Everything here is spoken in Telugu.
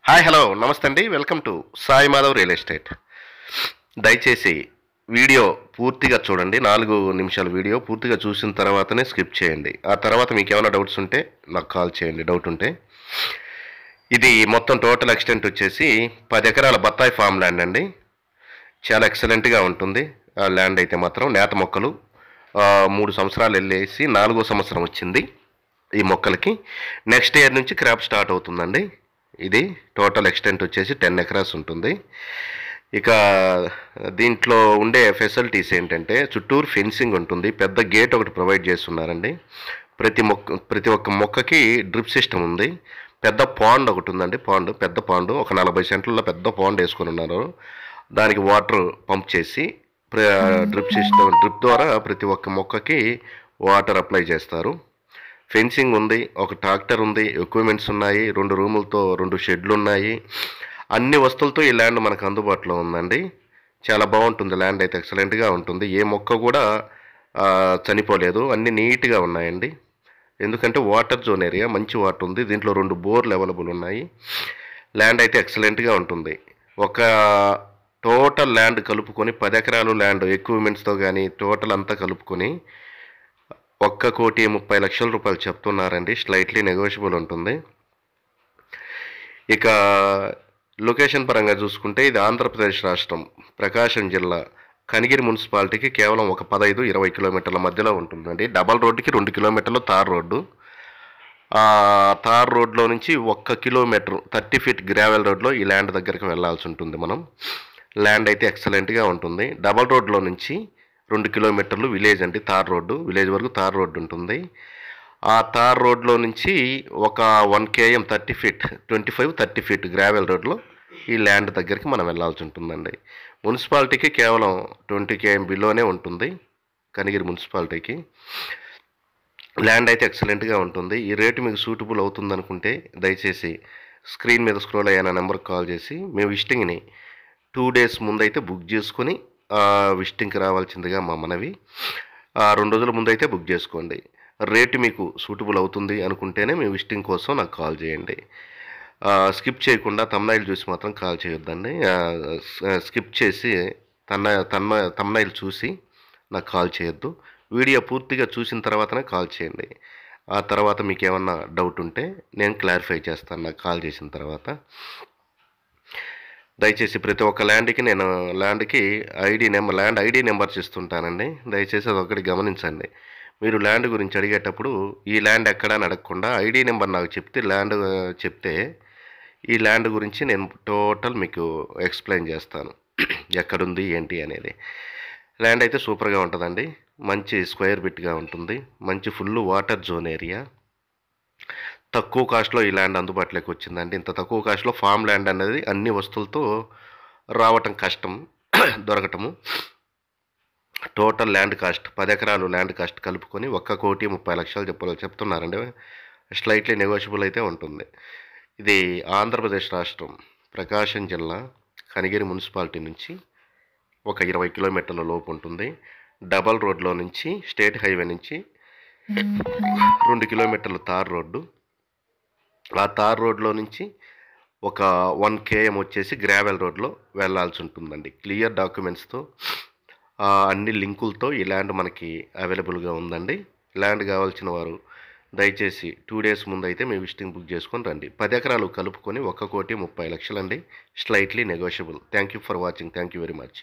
హాయ్ హలో నమస్తే అండి. Welcome to Sai Madhav real estate. దయచేసి వీడియో పూర్తిగా చూడండి. 4 నిమిషాల వీడియో పూర్తిగా చూసిన తర్వాతనే స్కిప్ చేయండి. ఆ తర్వాత మీకు ఏమైనా డౌట్స్ ఉంటే నాకు కాల్ చేయండి డౌట్ ఉంటే. ఇది మొత్తం టోటల్ ఎక్స్టెంట్ వచ్చేసి 10 ఎకరాల బత్తాయి ఫామ్ ల్యాండ్ అండి. చాలా ఎక్సలెంట్గా ఉంటుంది. ఆ ల్యాండ్ అయితే మాత్రం నేత మొక్కలు 3 సంవత్సరాలు వెళ్ళేసి 4వ సంవత్సరం వచ్చింది ఈ మొక్కలకి. నెక్స్ట్ ఇయర్ నుంచి క్రాప్ స్టార్ట్ అవుతుందండి. ఇది టోటల్ ఎక్స్టెంట్ వచ్చేసి 10 ఎకరాస్ ఉంటుంది. ఇక దీంట్లో ఉండే ఫెసిలిటీస్ ఏంటంటే చుట్టూరు ఫెన్సింగ్ ఉంటుంది. పెద్ద గేట్ ఒకటి ప్రొవైడ్ చేస్తున్నారండి. ప్రతి ఒక్క మొక్కకి డ్రిప్ సిస్టమ్ ఉంది. పెద్ద పాండ్ ఒకటి ఉందండి. పెద్ద పాండ్ ఒక 40 సెంట్లలో పెద్ద పాండ్ వేసుకొని ఉన్నారు. దానికి వాటర్ పంప్ చేసి డ్రిప్ ద్వారా ప్రతి ఒక్క మొక్కకి వాటర్ అప్లై చేస్తారు. ఫెన్సింగ్ ఉంది, ఒక ట్రాక్టర్ ఉంది, ఎక్విప్మెంట్స్ ఉన్నాయి, 2 రూములతో 2 షెడ్లు ఉన్నాయి. అన్ని వస్తువులతో ఈ ల్యాండ్ మనకు అందుబాటులో ఉందండి. చాలా బాగుంటుంది ల్యాండ్ అయితే ఎక్సలెంట్గా ఉంటుంది. ఏ మొక్క కూడా చనిపోలేదు, అన్నీ నీట్గా ఉన్నాయండి. ఎందుకంటే వాటర్ జోన్ ఏరియా, మంచి వాటర్ ఉంది. దీంట్లో 2 బోర్లు అవైలబుల్ ఉన్నాయి. ల్యాండ్ అయితే ఎక్సలెంట్గా ఉంటుంది. ఒక టోటల్ ల్యాండ్ కలుపుకొని 10 ఎకరాలు ల్యాండ్ ఎక్విప్మెంట్స్తో కానీ టోటల్ అంతా కలుపుకొని 1,30,00,000 చెప్తున్నారండి. స్లైట్లీ నెగోషియబుల్ ఉంటుంది. ఇక లొకేషన్ పరంగా చూసుకుంటే ఇది ఆంధ్రప్రదేశ్ రాష్ట్రం, ప్రకాశం జిల్లా, కనిగిరి మున్సిపాలిటీకి కేవలం ఒక 15-20 కిలోమీటర్ల మధ్యలో ఉంటుందండి. డబల్ రోడ్డుకి 2 కిలోమీటర్లు తార్ రోడ్డు. తార్ రోడ్లో నుంచి 1 కిలోమీటర్ 30 ఫీట్ గ్రావెల్ రోడ్లో ఈ ల్యాండ్ దగ్గరికి వెళ్ళాల్సి ఉంటుంది మనం. ల్యాండ్ అయితే ఎక్సలెంట్గా ఉంటుంది. డబల్ రోడ్లో నుంచి 2 కిలోమీటర్లు విలేజ్ అండి. తార్ రోడ్డు, విలేజ్ వరకు తార్ రోడ్డు ఉంటుంది. ఆ తార్ రోడ్లో నుంచి ఒక 1 km 25-30 ఫీట్ గ్రావెల్ రోడ్లో ఈ ల్యాండ్ దగ్గరికి మనం వెళ్ళాల్సి ఉంటుందండి. మున్సిపాలిటీకి కేవలం 20 km బిలోనే ఉంటుంది కనిగిరి మున్సిపాలిటీకి. ల్యాండ్ అయితే ఎక్సలెంట్గా ఉంటుంది. ఈ రేటు మీకు సూటబుల్ అవుతుంది అనుకుంటే దయచేసి స్క్రీన్ మీద స్క్రోల్ అయ్యే నెంబర్కి కాల్ చేసి మీ విజిటింగ్ని 2 డేస్ ముందైతే బుక్ చేసుకొని విజిటింగ్కి రావాల్సిందిగా మా మనవి. 2 రోజుల ముందైతే బుక్ చేసుకోండి. రేటు మీకు సూటబుల్ అవుతుంది అనుకుంటేనే మీ విజిటింగ్ కోసం నాకు కాల్ చేయండి. స్కిప్ చేయకుండా తమ్నైల్ చూసి మాత్రం కాల్ చేయొద్దండి. స్కిప్ చేసి తమ్నైల్ చూసి నాకు కాల్ చేయొద్దు. వీడియో పూర్తిగా చూసిన తర్వాతనే కాల్ చేయండి. ఆ తర్వాత మీకు ఏమన్నా డౌట్ ఉంటే నేను క్లారిఫై చేస్తాను నాకు కాల్ చేసిన తర్వాత. దయచేసి ప్రతి ఒక్క ల్యాండ్కి నేను ల్యాండ్ ఐడి నెంబర్స్ ఇస్తుంటానండి. దయచేసి అదొకటి గమనించండి. మీరు ల్యాండ్ గురించి అడిగేటప్పుడు ఈ ల్యాండ్ ఎక్కడ అని అడగకుండా ఐడి నెంబర్ నాకు చెప్తే ఈ ల్యాండ్ గురించి నేను టోటల్ మీకు ఎక్స్ప్లెయిన్ చేస్తాను ఎక్కడుంది ఏంటి అనేది. ల్యాండ్ అయితే సూపర్గా ఉంటుందండి. మంచి స్క్వేర్ బిట్గా ఉంటుంది. మంచి ఫుల్ వాటర్ జోన్ ఏరియా. తక్కువ కాస్ట్లో ఈ ల్యాండ్ అందుబాటులోకి వచ్చిందండి. ఇంత తక్కువ కాస్ట్లో ఫామ్ ల్యాండ్ అనేది అన్ని వస్తువులతో రావటం కష్టం దొరకటము. టోటల్ ల్యాండ్ కాస్ట్ 10 ఎకరాలు ల్యాండ్ కాస్ట్ కలుపుకొని 1,30,00,000 చెప్తున్నారండి. స్లైట్లీ నెగోషియబుల్ అయితే ఉంటుంది. ఇది ఆంధ్రప్రదేశ్ రాష్ట్రం, ప్రకాశం జిల్లా, కనిగిరి మున్సిపాలిటీ నుంచి ఒక 20 కిలోమీటర్ల లోపు ఉంటుంది. డబల్ రోడ్లో నుంచి స్టేట్ హైవే నుంచి 2 కిలోమీటర్లు తార్ రోడ్డు. ఆ తార్ రోడ్లో నుంచి ఒక 1 km వచ్చేసి గ్రావెల్ రోడ్లో వెళ్ళాల్సి ఉంటుందండి. క్లియర్ డాక్యుమెంట్స్తో అన్ని లింకులతో ఈ ల్యాండ్ మనకి అవైలబుల్గా ఉందండి. ల్యాండ్ కావాల్సిన వారు దయచేసి 2 డేస్ ముందు అయితే మీ విజిటింగ్ బుక్ చేసుకొని రండి. 10 ఎకరాలు కలుపుకొని 1,30,00,000 అండి. Slightly negotiable. Thank you for watching. Thank you very much.